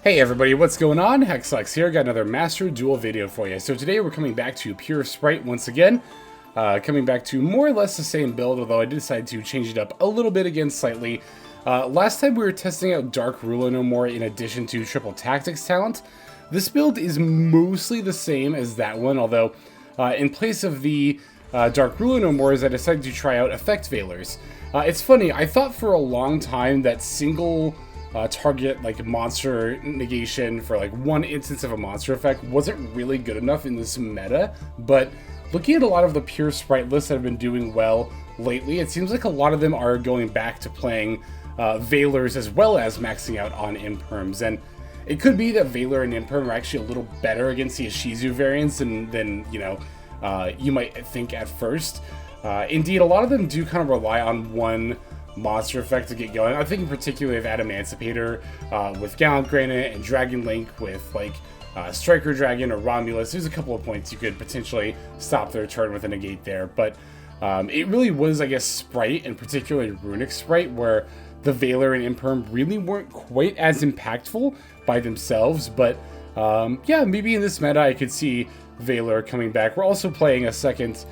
Hey everybody, what's going on? Hexlex here, got another Master Duel video for you. So today we're coming back to Pure Spright once again. Coming back to more or less the same build, although I did decide to change it up a little bit again slightly. Last time we were testing out Dark Ruler No More in addition to Triple Tactics talent. This build is mostly the same as that one, although in place of the Dark Ruler No More, I decided to try out Effect Veilers. It's funny, I thought for a long time that single target like monster negation for like one instance of a monster effect wasn't really good enough in this meta, but looking at a lot of the pure Spright lists that have been doing well lately, it seems like a lot of them are going back to playing Veilers as well as maxing out on Imperms, and it could be that Veiler and Imperm are actually a little better against the Ishizu variants than you know, you might think at first. Indeed, a lot of them do kind of rely on one monster effect to get going. I'm thinking particularly of Adamantipator with Gallant Granite and Dragon Link with like Striker Dragon or Romulus. There's a couple of points you could potentially stop their turn with a negate there, but it really was, I guess, Spright, and particularly Runic Spright, where the Veiler and Imperm really weren't quite as impactful by themselves, but yeah, maybe in this meta I could see Veiler coming back. We're also playing a second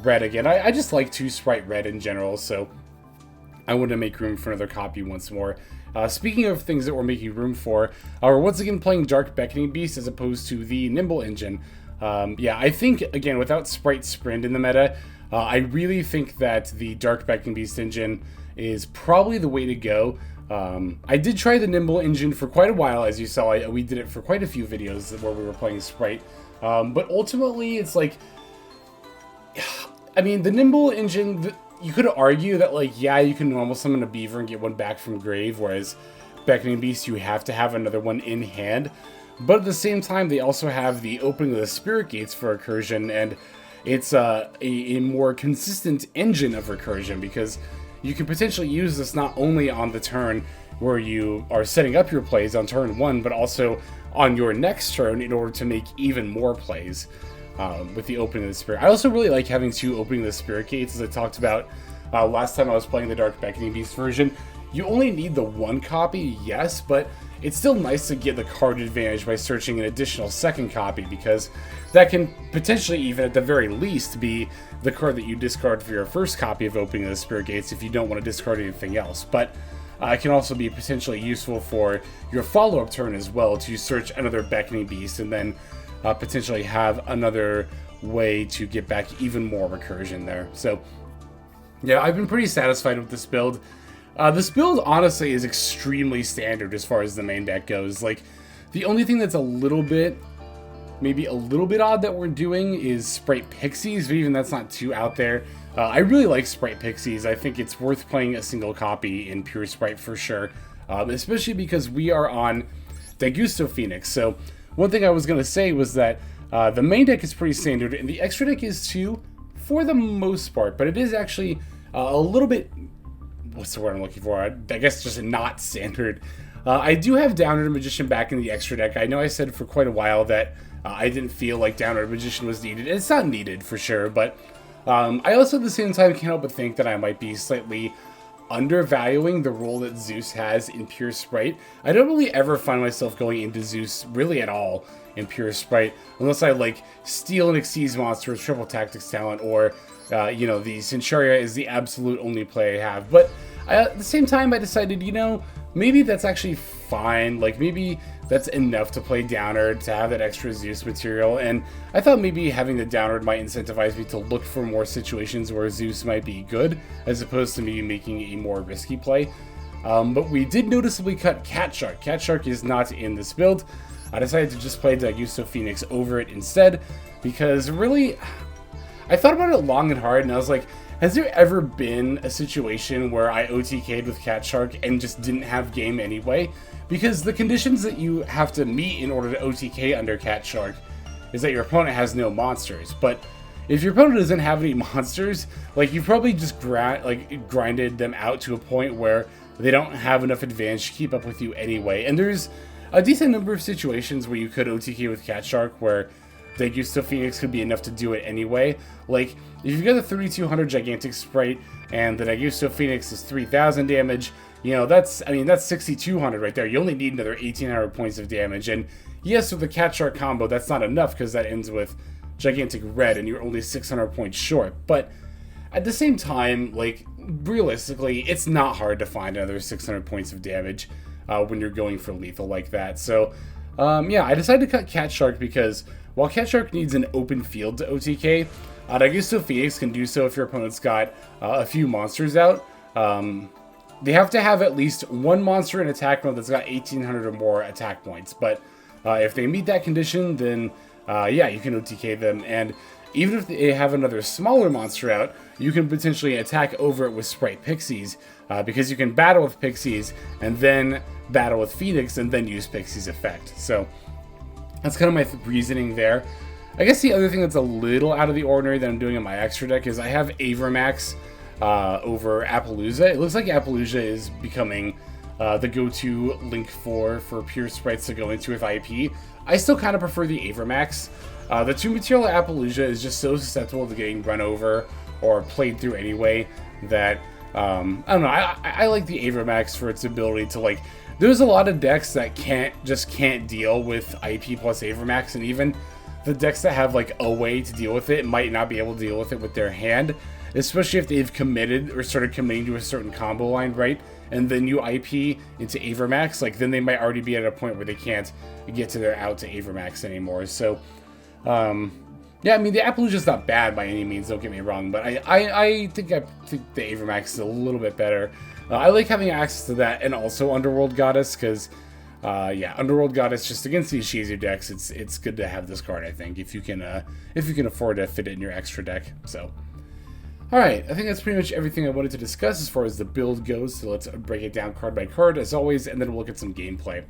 Red again. I just like two Spright Red in general, so I want to make room for another copy once more. Speaking of things that we're making room for, we're once again playing Dark Beckoning Beast as opposed to the Nimble Engine. Yeah, I think, again, without Spright Sprint in the meta, I really think that the Dark Beckoning Beast engine is probably the way to go. I did try the Nimble Engine for quite a while, as you saw. We did it for quite a few videos where we were playing Spright. But ultimately, it's like, I mean, the Nimble Engine, you could argue that, like, yeah, you can normal summon a beaver and get one back from grave, whereas Beckoning Beast, you have to have another one in hand. But at the same time, they also have the opening of the Spirit Gates for recursion, and it's a more consistent engine of recursion, because you can potentially use this not only on the turn where you are setting up your plays on turn 1, but also on your next turn in order to make even more plays. With the opening of the Spirit. I also really like having two opening the Spirit Gates, as I talked about last time I was playing the Dark Beckoning Beast version. You only need the one copy, yes, but it's still nice to get the card advantage by searching an additional second copy, because that can potentially, even at the very least, be the card that you discard for your first copy of opening the Spirit Gates if you don't want to discard anything else. But it can also be potentially useful for your follow-up turn as well, to search another Beckoning Beast and then potentially have another way to get back even more recursion there. So yeah, I've been pretty satisfied with this build. This build honestly is extremely standard as far as the main deck goes. Like, the only thing that's a little bit, maybe a little bit odd that we're doing is Spright Pixies, but even that's not too out there. I really like Spright Pixies. I think it's worth playing a single copy in Pure Spright for sure, especially because we are on Diagusto Phoenix. So one thing I was going to say was that the main deck is pretty standard, and the extra deck is too, for the most part, but it is actually a little bit, what's the word I'm looking for? I guess just not standard. I do have Downerd Magician back in the extra deck. I know I said for quite a while that I didn't feel like Downerd Magician was needed. It's not needed for sure, but I also at the same time can't help but think that I might be slightly undervaluing the role that Zeus has in Pure Spright. I don't really ever find myself going into Zeus really at all in Pure Spright, unless I like steal and exceed monsters, triple tactics talent, or you know, the Centurea is the absolute only play I have. But at the same time, I decided, you know, maybe that's actually fine. Like, maybe that's enough to play Downerd, to have that extra Zeus material, and I thought maybe having the Downerd might incentivize me to look for more situations where Zeus might be good, as opposed to me making a more risky play. But we did noticeably cut Cat Shark. Cat Shark is not in this build. I decided to just play Diagusto Phoenix over it instead, because really, I thought about it long and hard, and I was like, has there ever been a situation where I OTK'd with Cat Shark and just didn't have game anyway? Because the conditions that you have to meet in order to OTK under Cat Shark is that your opponent has no monsters. But if your opponent doesn't have any monsters, like, you probably just grinded them out to a point where they don't have enough advantage to keep up with you anyway. And there's a decent number of situations where you could OTK with Cat Shark where Diagusto Phoenix could be enough to do it anyway. Like, if you've got a 3200 Gigantic Spright and the Diagusto Phoenix is 3000 damage, you know, that's 6,200 right there. You only need another 1,800 points of damage. And yes, with the Cat Shark combo, that's not enough because that ends with Gigantic Red and you're only 600 points short. But at the same time, like, realistically, it's not hard to find another 600 points of damage when you're going for lethal like that. So, yeah, I decided to cut Cat Shark because while Cat Shark needs an open field to OTK, Diagusto Phoenix can do so if your opponent's got a few monsters out. They have to have at least one monster in attack mode that's got 1,800 or more attack points. But if they meet that condition, then yeah, you can OTK them. And even if they have another smaller monster out, you can potentially attack over it with Spright Pixies, because you can battle with Pixies and then battle with Phoenix and then use Pixies effect. So that's kind of my reasoning there. I guess the other thing that's a little out of the ordinary that I'm doing in my extra deck is I have Avramax over Appaloosa. It looks like Appaloosa is becoming the go-to link for pure sprites to go into with IP. I still kind of prefer the Avramax. The 2-material Appaloosa is just so susceptible to getting run over or played through anyway that, I don't know, I like the Avramax for its ability to, like, there's a lot of decks that can't deal with IP plus Avramax, and even the decks that have, like, a way to deal with it might not be able to deal with it with their hand, especially if they've committed or started committing to a certain combo line, right? And then you IP into Avramax, like, then they might already be at a point where they can't get to their out to Avramax anymore. So, yeah, I mean, the Appaloosa's not bad by any means, don't get me wrong, but I think the Avramax is a little bit better. I like having access to that and also Underworld Goddess, because, yeah, Underworld Goddess, just against these Shazier decks, it's good to have this card, I think, if you can afford to fit it in your extra deck, so. Alright, I think that's pretty much everything I wanted to discuss as far as the build goes, so let's break it down card by card, as always, and then we'll look at some gameplay.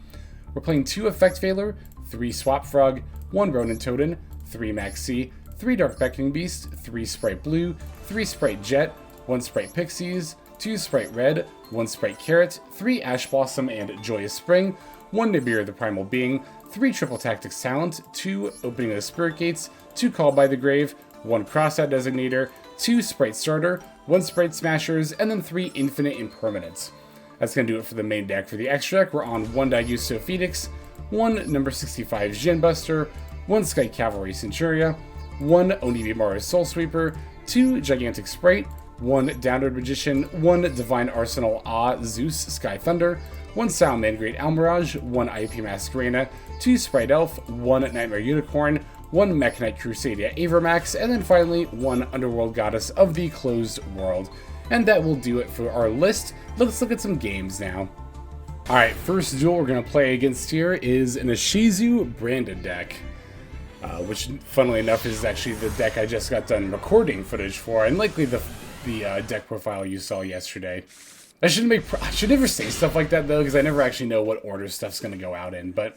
We're playing 2 Effect Veiler, 3 Swap Frog, 1 Ronintoadin, 3 Maxx, 3 Dark Beckoning Beast, 3 Spright Blue, 3 Spright Jet, 1 Spright Pixies, 2 Spright Red, 1 Spright Carrot, 3 Ash Blossom and Joyous Spring, 1 Nibiru the Primal Being, 3 Triple Tactics Talent, 2 Opening of the Spirit Gates, 2 Call by the Grave, 1 Crossout Designator, 2 Spright Starter, 1 Spright Smashers, and then 3 Infinite Impermanence. That's going to do it for the main deck. For the extra deck, we're on 1 Diagusto Phoenix, 1 number 65 Djinn Buster, 1 Sky Cavalry Centurea, 1 Onibimaru Soul Sweeper, 2 Gigantic Spright, 1 Downerd Magician, 1 Divine Arsenal AA-ZEUS Sky Thunder, 1 Salamangreat Almiraj, 1 IP Masquerena, 2 Spright Elf, 1 Knightmare Unicorn, 1 Mekk-Knight Crusadia Avramax, and then finally 1 Underworld Goddess of the Closed World. And that will do it for our list. Let's look at some games now. Alright, first duel we're going to play against here is an Ishizu branded deck. Which, funnily enough, is actually the deck I just got done recording footage for, and likely the deck profile you saw yesterday. I should never say stuff like that, though, because I never actually know what order stuff's going to go out in, but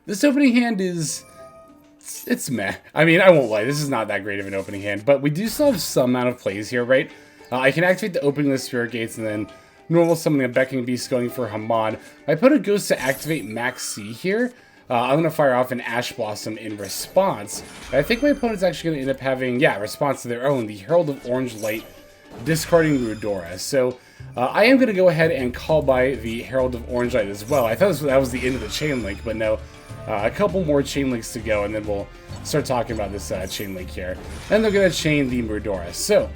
this opening hand it's meh. I mean, I won't lie, this is not that great of an opening hand, but we do still have some amount of plays here, right? I can activate the opening of the Spirit Gates and then normal summoning a Beckoning Beast going for Hamon. My opponent goes to activate Maxx here. I'm going to fire off an Ash Blossom in response. I think my opponent's actually going to end up having, yeah, response to their own, the Herald of Orange Light, discarding Rudora. So I am going to go ahead and call by the Herald of Orange Light as well. I thought that was the end of the chain link, but no. A couple more chain links to go, and then we'll start talking about this chain link here. And they're going to chain the Rudora. So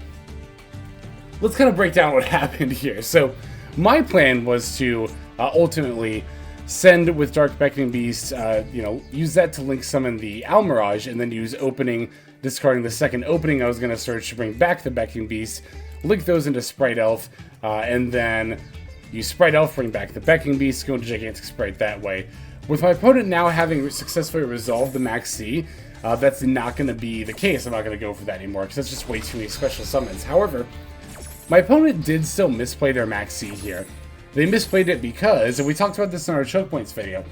let's kind of break down what happened here. So my plan was to ultimately send with Dark Beckoning Beast, you know, use that to link summon the Almiraj, and then use opening, discarding the second opening I was going to search to bring back the Beckoning Beast, link those into Spright Elf, and then use Spright Elf, bring back the Beckoning Beast, go into Gigantic Spright that way. With my opponent now having successfully resolved the Maxx, that's not going to be the case. I'm not going to go for that anymore, because that's just way too many special summons. However, my opponent did still misplay their Maxx here. They misplayed it because, and we talked about this in our choke points video,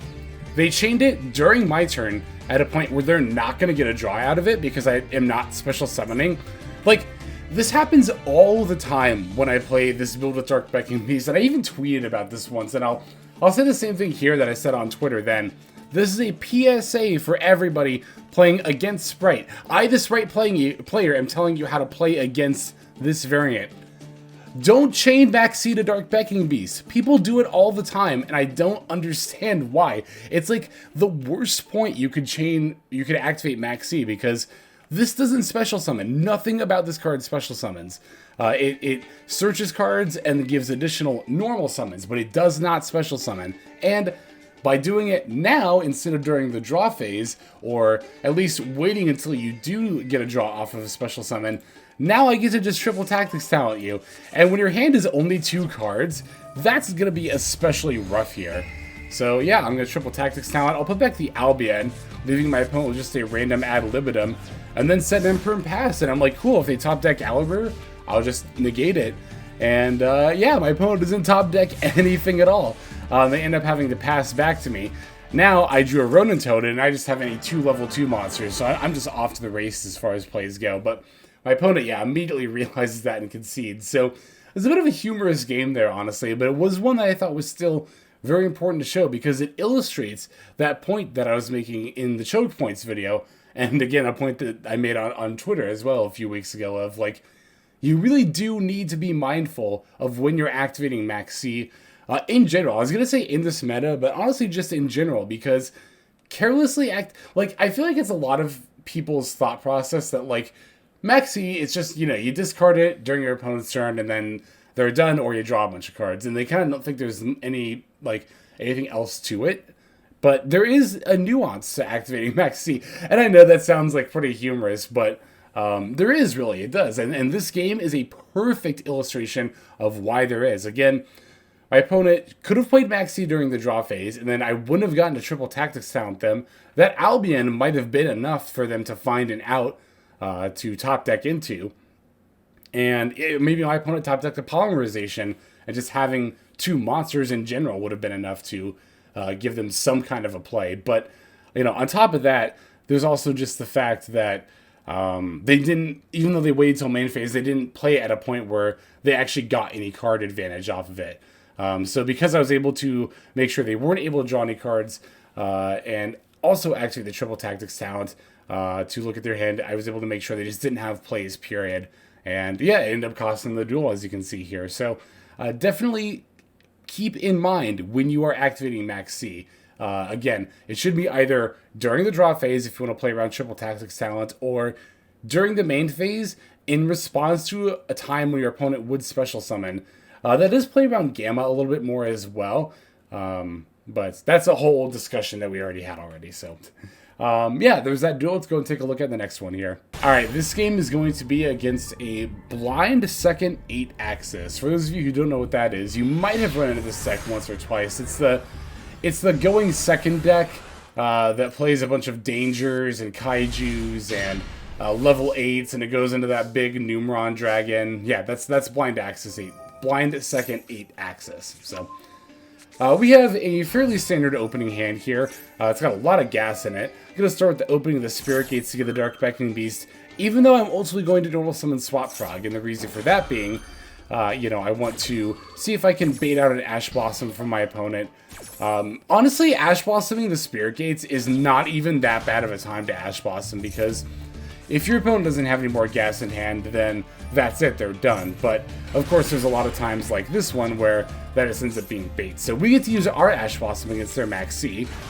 they chained it during my turn at a point where they're not going to get a draw out of it because I am not special summoning. Like, this happens all the time when I play this build with Dark Beckoning Beast, and I even tweeted about this once, and I'll say the same thing here that I said on Twitter then. This is a PSA for everybody playing against Spright. I, the Spright player, am telling you how to play against this variant. Don't chain Maxx to Dark Beckoning Beast. People do it all the time, and I don't understand why. It's like the worst point you could activate Maxx, because this doesn't special summon. Nothing about this card special summons. It searches cards and gives additional normal summons, but it does not special summon. And by doing it now instead of during the draw phase, or at least waiting until you do get a draw off of a special summon, now I get to just triple tactics talent you. And when your hand is only 2 cards, that's going to be especially rough here. So yeah, I'm going to triple tactics talent. I'll put back the Albion, leaving my opponent with just a random ad libitum, and then set an Imperm pass. And I'm like, cool, if they top deck Alibur, I'll just negate it. And yeah, my opponent doesn't top deck anything at all. They end up having to pass back to me. Now I drew a Ronintoadin, and I just have any 2 level 2 monsters, so I'm just off to the race as far as plays go. But my opponent, yeah, immediately realizes that and concedes. So it was a bit of a humorous game there, honestly, but it was one that I thought was still very important to show because it illustrates that point that I was making in the choke points video. And again, a point that I made on Twitter as well a few weeks ago of like, you really do need to be mindful of when you're activating Maxx in general. I was going to say in this meta, but honestly just in general, because carelessly I feel like it's a lot of people's thought process that like, Maxx, it's just, you know, you discard it during your opponent's turn and then they're done, or you draw a bunch of cards. And they kind of don't think there's anything else to it. But there is a nuance to activating Maxx. And I know that sounds like pretty humorous, but there is really, it does. And this game is a perfect illustration of why there is. Again, my opponent could have played Maxx during the draw phase, and then I wouldn't have gotten to triple tactics talent them. That Albion might have been enough for them to find an out to top deck into, and maybe my opponent top decked a polymerization, and just having 2 monsters in general would have been enough to give them some kind of a play. But you know, on top of that, there's also just the fact that they didn't, even though they waited till main phase, they didn't play at a point where they actually got any card advantage off of it. So because I was able to make sure they weren't able to draw any cards, and also actually the triple tactics talent to look at their hand, I was able to make sure they just didn't have plays, period. And yeah, it ended up costing the duel, as you can see here. So definitely keep in mind when you are activating Maxx. Again, it should be either during the draw phase if you want to play around triple tactics talent, or during the main phase in response to a time when your opponent would special summon. That does play around Gamma a little bit more as well. But that's a whole discussion that we already had already. So yeah, there's that duel. Let's go and take a look at the next one here. All right, this game is going to be against a blind second 8-axis. For those of you who don't know what that is, you might have run into this deck once or twice. It's the going second deck that plays a bunch of dangers and kaijus and level 8s, and it goes into that big Numeron dragon. Yeah, that's blind axis 8, blind second 8-axis. So we have a fairly standard opening hand here. It's got a lot of gas in it. I'm going to start with the opening of the Spirit Gates to get the Dark Beckoning Beast, even though I'm ultimately going to normal summon Swap Frog, and the reason for that being, you know, I want to see if I can bait out an Ash Blossom from my opponent. Honestly, Ash Blossoming the Spirit Gates is not even that bad of a time to Ash Blossom, because if your opponent doesn't have any more gas in hand, then that's it, they're done. But of course, there's a lot of times like this one where that just ends up being bait. So we get to use our Ash Blossom against their Maxx,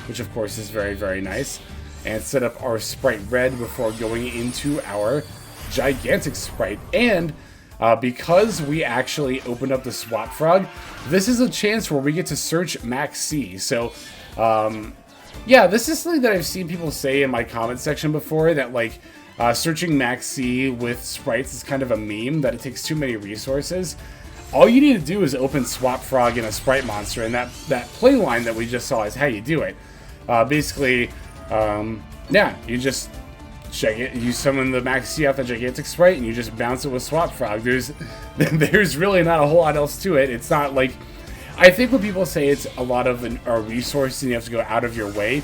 which of course is very, very nice, and set up our Spright Red before going into our Gigantic Spright. And because we actually opened up the Swap Frog, this is a chance where we get to search Maxx. So yeah, this is something that I've seen people say in my comment section before, that like searching Maxx with sprites is kind of a meme, that it takes too many resources. All you need to do is open Swap Frog in a Spright monster, and that play line that we just saw is how you do it. Basically, yeah, you just check it, you summon the Maxx off the Gigantic Spright, and you just bounce it with Swap Frog. There's really not a whole lot else to it. It's not like, I think when people say it's a lot of a resource and you have to go out of your way,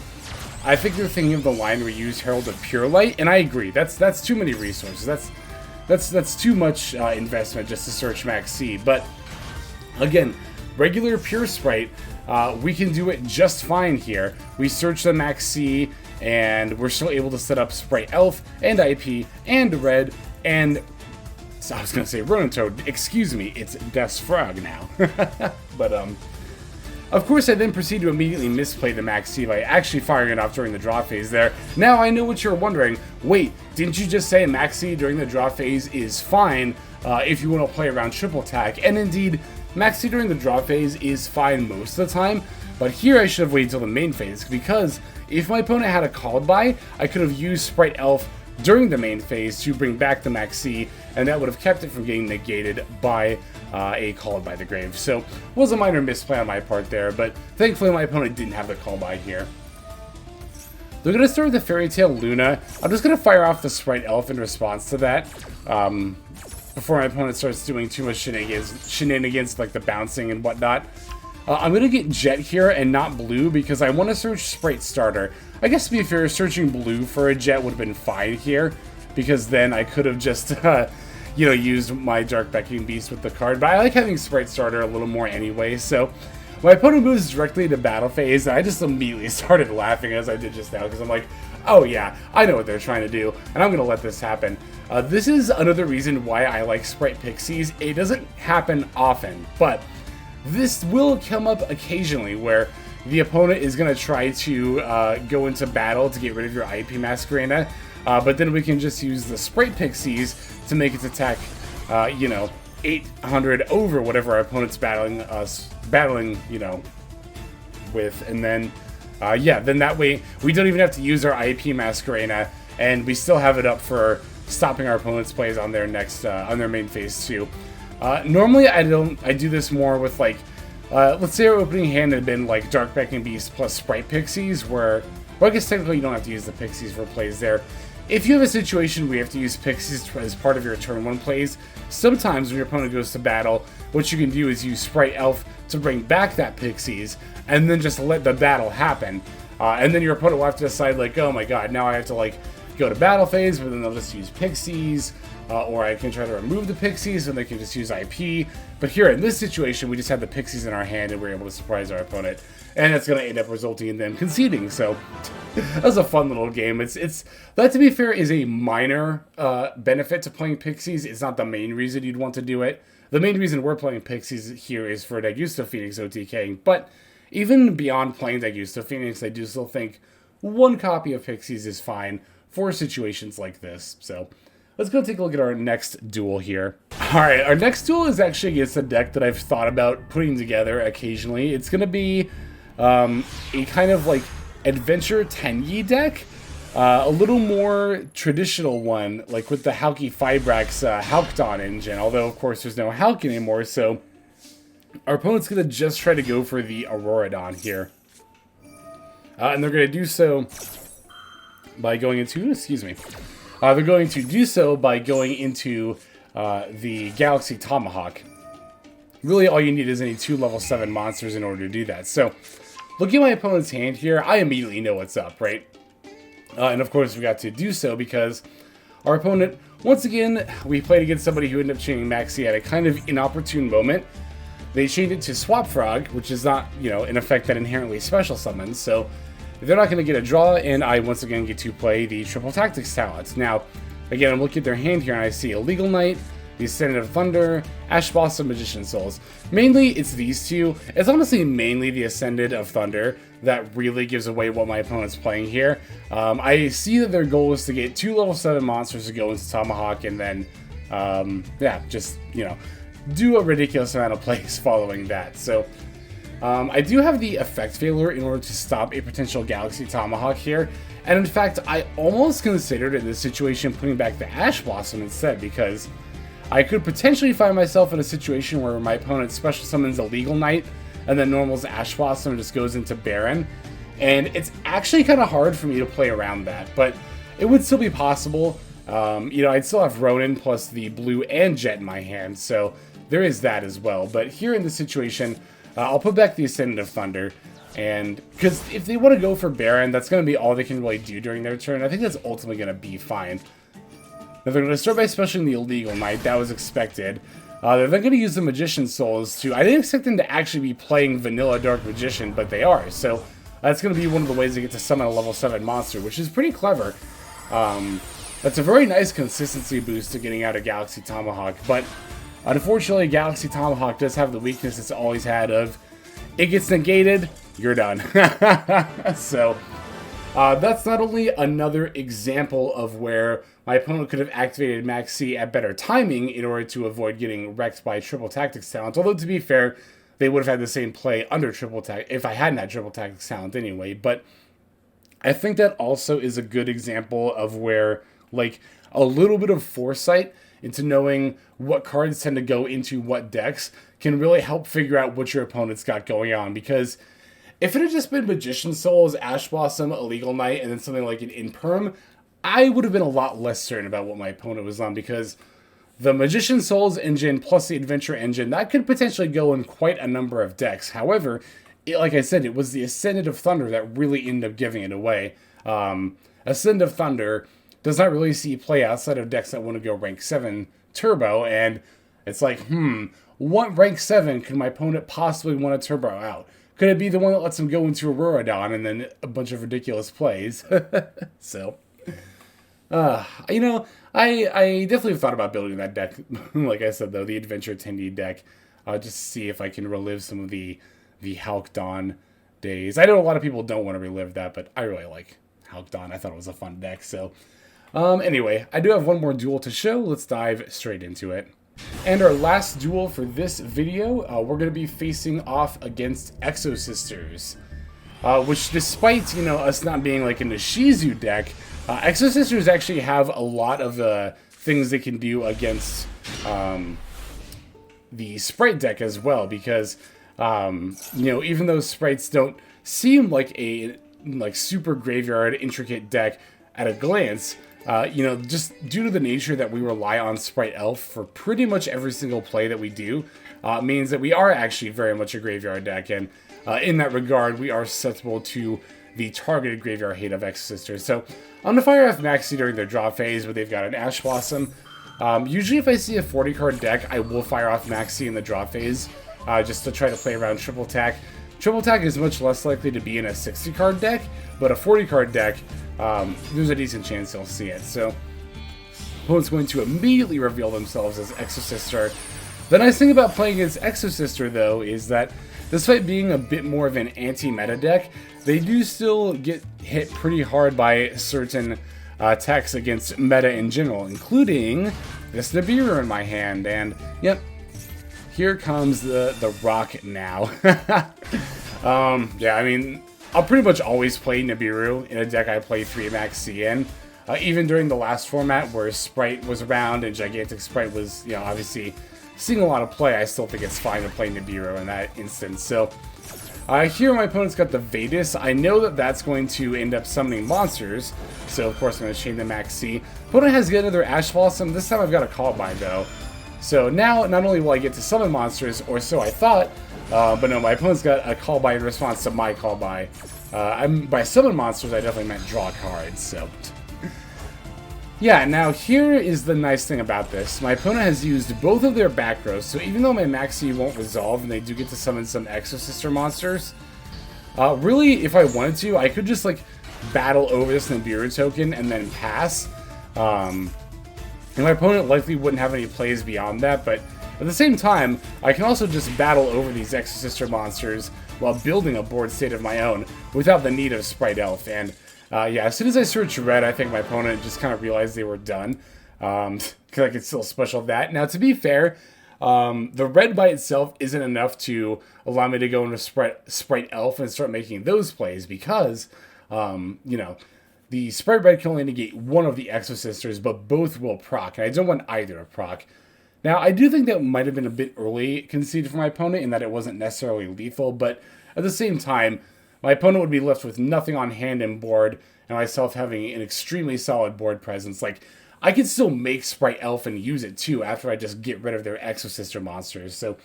I think they're thinking of the line where you use Herald of Pure Light, and I agree. That's too many resources. That's too much investment just to search Maxx. But again, regular Pure Spright, we can do it just fine here. We search the Maxx, and we're still able to set up Spright Elf and IP and Red, and So I was going to say Ronintoad, excuse me, it's Death's Frog now. But, of course, I then proceed to immediately misplay the Maxx by actually firing it off during the draw phase there. Now I know what you're wondering. Wait, didn't you just say Maxx during the draw phase is fine if you want to play around triple attack? And indeed, Maxx during the draw phase is fine most of the time, but here I should have waited until the main phase, because if my opponent had a called by, I could have used Spright Elf during the main phase to bring back the Maxx, and that would have kept it from getting negated by a called by the grave. So it was a minor misplay on my part there, but thankfully my opponent didn't have the call by here. They're going to start with the Fairy Tale Luna. I'm just going to fire off the Spright Elf in response to that, before my opponent starts doing too much shenanigans like the bouncing and whatnot. I'm going to get Jet here and not Blue because I want to search Spright Starter. I guess to be fair, searching Blue for a Jet would have been fine here, because then I could have just, you know, used my Dark Beckoning Beast with the card. But I like having Spright Starter a little more anyway, so my opponent moves directly to battle phase, and I just immediately started laughing as I did just now, because I'm like, oh yeah, I know what they're trying to do, and I'm going to let this happen. This is another reason why I like Spright Pixies. It doesn't happen often, but this will come up occasionally where the opponent is going to try to go into battle to get rid of your IP Masquerena, but then we can just use the Spright Pixies to make its attack, you know, 800 over whatever our opponent's battling, you know, with, and then, yeah, then that way we don't even have to use our IP Masquerena, and we still have it up for stopping our opponent's plays on their next, on their main phase too. Normally I do this more with like, let's say our opening hand had been like Dark Beckoning Beast plus Spright Pixies, where, well, I guess technically you don't have to use the Pixies for plays there. If you have a situation where you have to use Pixies as part of your turn 1 plays, sometimes when your opponent goes to battle, what you can do is use Spright Elf to bring back that Pixies, and then just let the battle happen. And then your opponent will have to decide like, oh my god, now I have to like go to battle phase, but then they'll just use Pixies, or I can try to remove the Pixies and they can just use IP. But here in this situation, we just have the Pixies in our hand and we're able to surprise our opponent, and that's going to end up resulting in them conceding. So that was a fun little game. It's that, to be fair, is a minor benefit to playing Pixies. It's not the main reason you'd want to do it. The main reason we're playing Pixies here is for Diagusto Phoenix OTKing, but even beyond playing Diagusto Phoenix, I do still think one copy of Pixies is fine for situations like this. So let's go take a look at our next duel here. Alright, our next duel is actually against a deck that I've thought about putting together occasionally. It's going to be a kind of like adventure Tenyi deck. A little more traditional one, like with the Halki Fibrax Halkdon engine, although of course there's no Halk anymore, so our opponent's going to just try to go for the Aurora Dawn here. And they're going to do so by going into, they're going to do so by going into the Galaxy Tomahawk. Really all you need is any 2 level 7 monsters in order to do that. So, looking at my opponent's hand here, I immediately know what's up, right? And of course we got to do so because our opponent, once again, we played against somebody who ended up chaining Maxx at a kind of inopportune moment. They chained it to Swap Frog, which is not, you know, an effect that inherently special summons, so they're not going to get a draw, and I once again get to play the Triple Tactics talents. Now, again, I'm looking at their hand here, and I see Illegal Knight, the Ascendant of Thunder, Ash Blossom, Magician Souls. Mainly, it's these two. It's honestly mainly the Ascendant of Thunder that really gives away what my opponent's playing here. I see that their goal is to get 2 level 7 monsters to go into Tomahawk, and then, yeah, just, you know, do a ridiculous amount of plays following that. So, I do have the effect failure in order to stop a potential Galaxy Tomahawk here, and in fact, I almost considered in this situation putting back the Ash Blossom instead, because I could potentially find myself in a situation where my opponent special summons a Legal Knight, and then normals Ash Blossom and just goes into Baron, and it's actually kind of hard for me to play around that, but it would still be possible. You know, I'd still have Ronin plus the Blue and Jet in my hand, so there is that as well. But here in this situation, I'll put back the Ascendant of Thunder, and because if they want to go for Baron, that's going to be all they can really do during their turn. I think that's ultimately going to be fine. Now they're going to start by specialing the Illegal Knight. That was expected. They're then going to use the Magician Souls to... I didn't expect them to actually be playing Vanilla Dark Magician, but they are. So that's going to be one of the ways they get to summon a level 7 monster, which is pretty clever. That's a very nice consistency boost to getting out of Galaxy Tomahawk, but unfortunately Galaxy Tomahawk does have the weakness it's always had of, it gets negated, you're done. So, that's not only another example of where my opponent could have activated Maxx at better timing in order to avoid getting wrecked by Triple Tactics talent, although to be fair, they would have had the same play under Triple Tactics, if I hadn't had Triple Tactics talent anyway, but I think that also is a good example of where, like, a little bit of foresight into knowing what cards tend to go into what decks can really help figure out what your opponent's got going on, because if it had just been Magician Souls, Ash Blossom, Illegal Knight, and then something like an Imperm, I would have been a lot less certain about what my opponent was on, because the Magician Souls engine plus the Adventure engine, that could potentially go in quite a number of decks. However, like I said, it was the Ascendant of Thunder that really ended up giving it away. Ascendant of Thunder does not really see play outside of decks that want to go rank 7 turbo, and it's like, what rank 7 could my opponent possibly want to turbo out? Could it be the one that lets him go into Aurora Dawn and then a bunch of ridiculous plays? So, you know, I definitely thought about building that deck. Like I said, though, the Adventure Attendee deck, just to see if I can relive some of the Hulk Dawn days. I know a lot of people don't want to relive that, but I really like Hulk Dawn. I thought it was a fun deck. So, anyway, I do have one more duel to show. Let's dive straight into it. And our last duel for this video, we're going to be facing off against Exorcist Sisters. Which, despite, you know, us not being like in the Shizu deck, Exorcist Sisters actually have a lot of things they can do against the Spright deck as well, because, you know, even though Sprites don't seem like a super graveyard intricate deck at a glance, you know, just due to the nature that we rely on Spright Elf for pretty much every single play that we do, means that we are actually very much a graveyard deck, and in that regard, we are susceptible to the targeted graveyard hate of Exorcist Sisters. So, I'm going to fire off Maxx during their draw phase, but they've got an Ash Blossom. Usually if I see a 40-card deck, I will fire off Maxx in the draw phase, just to try to play around Triple Tack. Triple Tack is much less likely to be in a 60-card deck, but a 40-card deck, there's a decent chance they'll see it. So, opponent's going to immediately reveal themselves as Exorcist Sister. The nice thing about playing against Exorcist Sister, though, is that despite being a bit more of an anti-meta deck, they do still get hit pretty hard by certain attacks against meta in general, including this Nibiru in my hand. And, yep, here comes the rock now. Yeah, I mean, I'll pretty much always play Nibiru in a deck I play 3 Maxx in. Even during the last format where Spright was around and Gigantic Spright was, you know, obviously seeing a lot of play, I still think it's fine to play Nibiru in that instance. So, here my opponent's got the Vadis. I know that that's going to end up summoning monsters, so of course I'm going to chain the Maxx. Opponent has yet another Ash Blossom. This time I've got a Call Bind, though. So now, not only will I get to summon monsters, or so I thought, but no, my opponent's got a Call Bind in response to my Call Bind. By summon monsters, I definitely meant draw cards, so... Yeah, now here is the nice thing about this. My opponent has used both of their back rows, so even though my Maxx won't resolve and they do get to summon some Exorcist monsters, really, if I wanted to, I could just, like, battle over this Nibiru token and then pass. And my opponent likely wouldn't have any plays beyond that, but at the same time, I can also just battle over these Exorcist monsters while building a board state of my own without the need of Spright Elf. And yeah, as soon as I searched red, I think my opponent just kind of realized they were done. Because I could still special that. Now, to be fair, the red by itself isn't enough to allow me to go into Spright Elf and start making those plays, because, you know, the Spright Red can only negate one of the Exorcisters, but both will proc, and I don't want either to proc. Now, I do think that might have been a bit early conceded for my opponent in that it wasn't necessarily lethal, but at the same time, my opponent would be left with nothing on hand and board, and myself having an extremely solid board presence. Like, I could still make Spright Elf and use it too after I just get rid of their Exorcist monsters. So,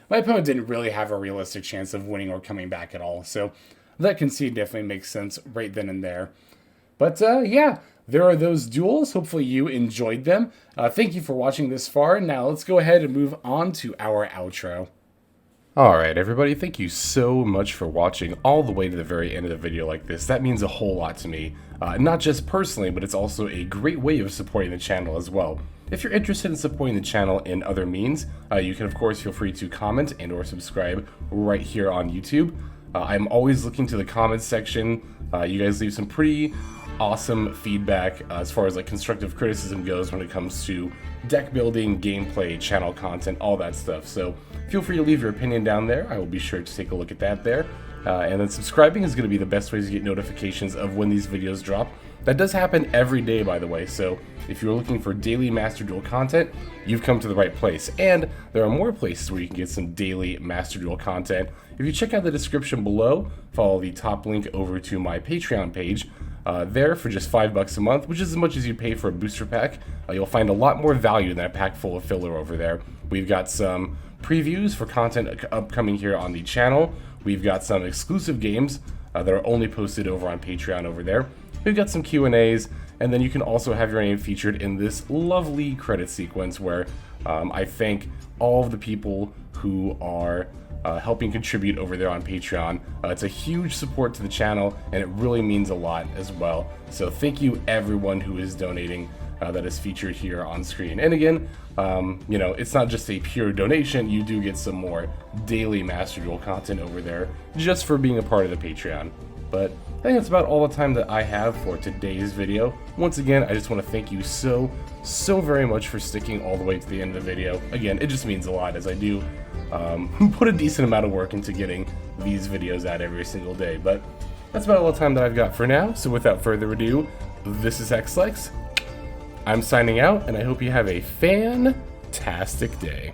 my opponent didn't really have a realistic chance of winning or coming back at all. So, that concede definitely makes sense right then and there. But, yeah, there are those duels. Hopefully you enjoyed them. Thank you for watching this far. Now, let's go ahead and move on to our outro. Alright everybody, thank you so much for watching all the way to the very end of the video like this. That means a whole lot to me. Not just personally, but it's also a great way of supporting the channel as well. If you're interested in supporting the channel in other means, you can of course feel free to comment and or subscribe right here on YouTube. I'm always looking to the comments section. You guys leave some pretty awesome feedback as far as like constructive criticism goes when it comes to deck building, gameplay, channel content, all that stuff. So feel free to leave your opinion down there. I will be sure to take a look at that there. And then subscribing is going to be the best way to get notifications of when these videos drop. That does happen every day, by the way, so if you're looking for daily Master Duel content, you've come to the right place. And there are more places where you can get some daily Master Duel content. If you check out the description below, follow the top link over to my Patreon page. There for just $5 a month, which is as much as you pay for a booster pack. You'll find a lot more value than a pack full of filler over there. We've got some previews for content upcoming here on the channel. We've got some exclusive games that are only posted over on Patreon over there. We've got some Q&As, and then you can also have your name featured in this lovely credit sequence where I thank all of the people who are helping contribute over there on Patreon. It's a huge support to the channel, and it really means a lot as well. So thank you everyone who is donating that is featured here on screen. And again, you know, it's not just a pure donation, you do get some more daily Master Duel content over there just for being a part of the Patreon. But I think that's about all the time that I have for today's video. Once again, I just want to thank you so very much for sticking all the way to the end of the video. Again, it just means a lot as I do put a decent amount of work into getting these videos out every single day. But that's about all the time that I've got for now. So without further ado, this is XLex. I'm signing out, and I hope you have a fantastic day.